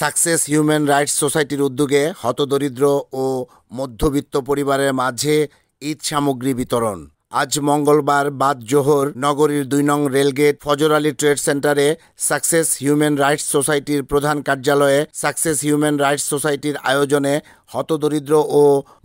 Success human rights সোসাইটির উদ্যোগে হতদরিদ্র ও মধ্যবিত্ত পরিবারের মাঝে ঈদ সামগ্রী বিতরণ। আজ মঙ্গলবার বাদ জোহর নগরীর ২ নং রেলগেট ফজর আলী ট্রেড সেন্টারে সাকসেস হিউম্যান রাইটস সোসাইটির প্রধান কার্যালয়ে সাকসেস হিউম্যান রাইটস সোসাইটির আয়োজনে হতদরিদ্র ও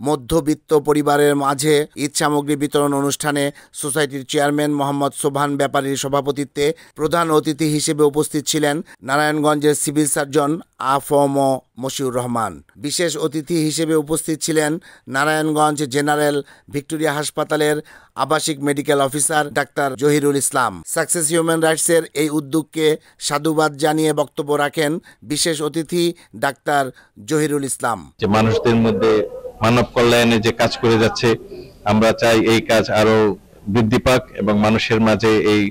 মধ্যবিত্ত পরিবারের মাঝে ঈদ সামগ্রী বিতরণ অনুষ্ঠানে সোসাইটির চেয়ারম্যান মোহাম্মদ সোবহান ব্যাপারীর সভাপতিত্বে প্রধান অতিথি হিসেবে উপস্থিত ছিলেন নারায়ণগঞ্জের সিভিল সার্জন আ.ফ.ম. মশিউর রহমান। বিশেষ অতিথি হিসেবে উপস্থিত ছিলেন নারায়ণগঞ্জ জেনারেল ভিক্টোরিয়া হাসপাতালের আবাসিক মেডিকেল অফিসার ডাক্তার জহিরুল ইসলাম। সাকসেস হিউম্যান রাইটসের এই উদ্যোগকে সাধুবাদ জানিয়ে বক্তব্য রাখেন বিশেষ অতিথি ডাক্তার জহিরুল ইসলাম। মানুষদের মধ্যে মানব কল্যাণে যে কাজ করে যাচ্ছে, আমরা চাই এই কাজ আরো বৃদ্ধি পাক এবং মানুষের মাঝে এই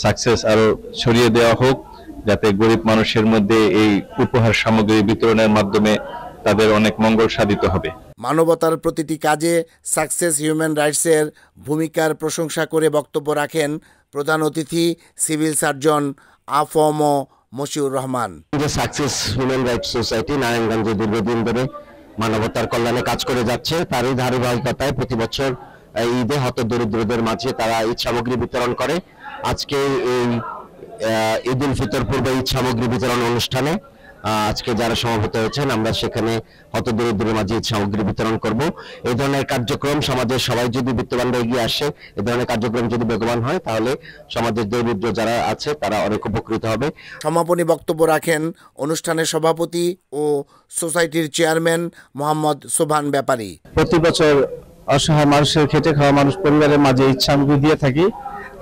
সাকসেস আরো ছড়িয়ে দেওয়া হোক, যাতে গরিব মানুষের মধ্যে এই উপহার সামগ্রী বিতরণের মাধ্যমে তাদের অনেক মঙ্গল সাধিত হবে। মানবতার প্রতিটি কাজে সাকসেস হিউম্যান রাইটসের ভূমিকার প্রশংসা করে বক্তব্য রাখেন প্রধান অতিথি সিভিল সার্জন আ.ফ.ম. Moshiur Rahman. Success human rights society নারায়ণগঞ্জে দীর্ঘদিন ধরে মানবতার কল্যাণে কাজ করে যাচ্ছে। তারই ধারাবাহিকতায় প্রতি বছর ঈদে হতদরিদ্রদের মাঝে তারা ঈদ সামগ্রী বিতরণ করে। আজকে এই ঈদ উল ফিতর পূর্বে ঈদ সামগ্রী বিতরণ অনুষ্ঠানে আজকে যারা সমবেত হয়েছেন, আমরা সেখানে হতদরিদ্রের মাঝে ঈদ সামগ্রী বিতরণ করব। এই ধরনের কার্যক্রম সমাজের সবাই যদি বিত্তবানরা এগিয়ে আসে, এই ধরনের কার্যক্রম যদি বেগবান হয়, তাহলে সমাজের দরিদ্র যারা আছে তারা অনেক উপকৃত হবে। সমাপনী বক্তব্য রাখেন অনুষ্ঠানের সভাপতি ও সোসাইটির চেয়ারম্যান মোহাম্মদ সোবহান ব্যাপারী। প্রতি বছর অসহায় মানুষের, খেটে খাওয়া মানুষ পরিবারের মাঝে ঈদ সামগ্রী দিয়ে থাকি।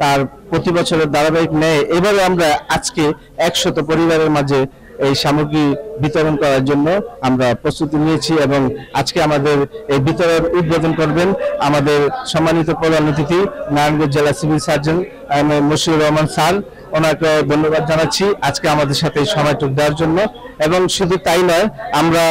তার প্রতি বছরের ধারাবাহিক ন্যায় এবারে আমরা আজকে ১০০ পরিবারের মাঝে এই সামগ্রী বিতরণ করার জন্য আমরা প্রস্তুতি নিয়েছি এবং আজকে আমাদের এই বিতরণ উদ্বোধন করবেন আমাদের সম্মানিত প্রধান অতিথি নারায়ণগঞ্জ জেলা civil surgeon Moshiur Rahman sir. ওনাকে ধন্যবাদ জানাচ্ছি আজকে আমাদের সাথে সময়টুকু দেওয়ার জন্য। এবং শুধু তাই নয়, আমরা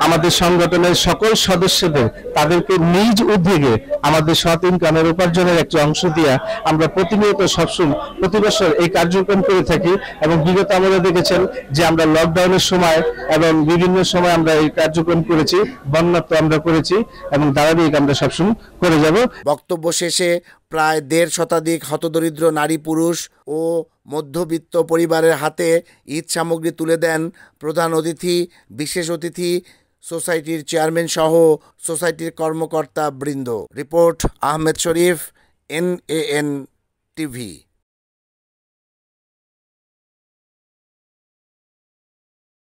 আমাদের সংগঠনের সকল সদস্যদের তাদেরকে নিজ উদ্যোগে আমাদের সৎ ইনকামের উপার্জনের একটি অংশ দিয়ে আমরা প্রতিনিয়ত সবসময় প্রতি বছর এই কার্যক্রম করে থাকি। এবং বিগত আমলে দেখেছেন যে আমরা লকডাউনের সময় এবং বিভিন্ন সময় আমরা এই কার্যক্রম করেছি, বন্যা তো আমরা করেছি এবং ধারাবাহিক আমরা সবসময় করে যাব। বক্তব্য শেষে প্রায় ১.৫ শতাধিক হতদরিদ্র নারী পুরুষ ও মধ্যবিত্ত পরিবারের হাতে ঈদ সামগ্রী তুলে দেন প্রধান অতিথি, বিশেষ অতিথি, সোসাইটির চেয়ারম্যান সহ সোসাইটির কর্মকর্তা বৃন্দ। রিপোর্ট আহমেদ শরীফ, NAN TV।